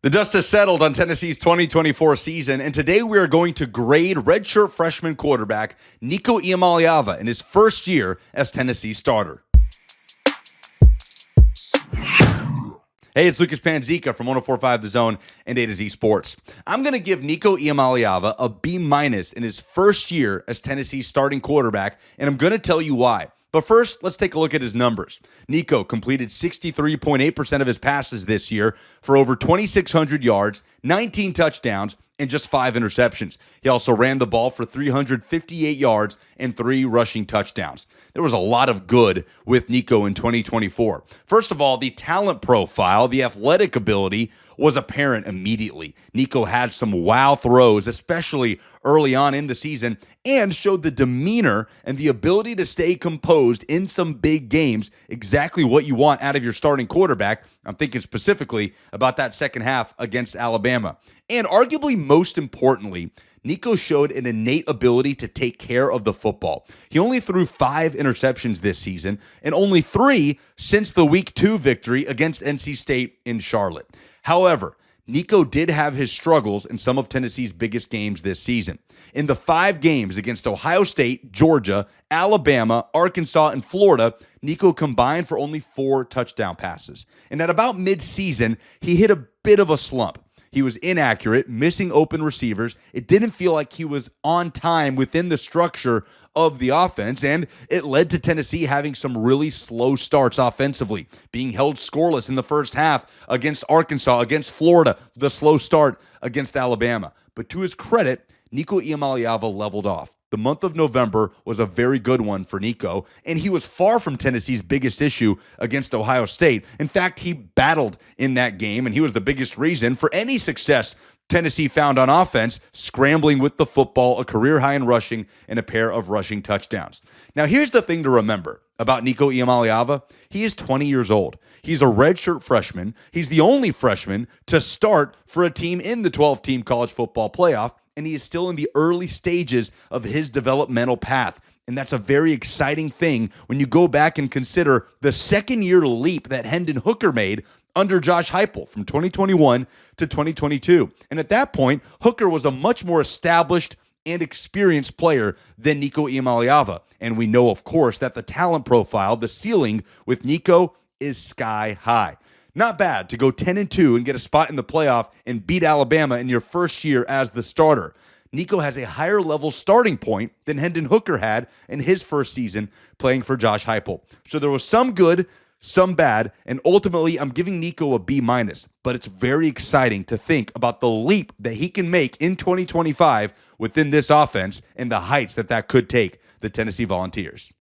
The dust has settled on Tennessee's 2024 season, and today we are going to grade redshirt freshman quarterback Nico Iamaleava in his first year as Tennessee's starter. Hey, it's Lucas Panzica from 104.5 The Zone and A to Z Sports. I'm going to give Nico Iamaleava a B- in his first year as Tennessee's starting quarterback, and I'm going to tell you why. But first, let's take a look at his numbers. Nico completed 63.8% of his passes this year for over 2,600 yards, 19 touchdowns, and just 5 interceptions. He also ran the ball for 358 yards and 3 rushing touchdowns. There was a lot of good with Nico in 2024. First of all, the talent profile, the athletic ability was apparent immediately. Nico had some wow throws, especially early on in the season, and showed the demeanor and the ability to stay composed in some big games, exactly what you want out of your starting quarterback. I'm thinking specifically about that second half against Alabama. And arguably most importantly, Nico showed an innate ability to take care of the football. He only threw 5 interceptions this season and only 3 since the Week 2 victory against NC State in Charlotte. However, Nico did have his struggles in some of Tennessee's biggest games this season. In the 5 games against Ohio State, Georgia, Alabama, Arkansas, and Florida, Nico combined for only 4 touchdown passes. And at about mid-season, he hit a bit of a slump. He was inaccurate, missing open receivers. It didn't feel like he was on time within the structure of the offense, and it led to Tennessee having some really slow starts offensively, being held scoreless in the first half against Arkansas, against Florida, the slow start against Alabama. But to his credit, Nico Iamaleava leveled off. The month of November was a very good one for Nico, and he was far from Tennessee's biggest issue against Ohio State. In fact, he battled in that game, and he was the biggest reason for any success Tennessee found on offense, scrambling with the football, a career high in rushing, and a pair of rushing touchdowns. Now, here's the thing to remember about Nico Iamaleava. He is 20 years old. He's a redshirt freshman. He's the only freshman to start for a team in the 12-team college football playoff, and he is still in the early stages of his developmental path. And that's a very exciting thing when you go back and consider the second-year leap that Hendon Hooker made under Josh Heupel from 2021 to 2022. And at that point, Hooker was a much more established and experienced player than Nico Iamaleava. And we know, of course, that the talent profile, the ceiling with Nico is sky high. Not bad to go 10-2 and get a spot in the playoff and beat Alabama in your first year as the starter. Nico has a higher level starting point than Hendon Hooker had in his first season playing for Josh Heupel. So there was some good, some bad, and ultimately I'm giving Nico a B-, but it's very exciting to think about the leap that he can make in 2025 within this offense and the heights that could take the Tennessee Volunteers.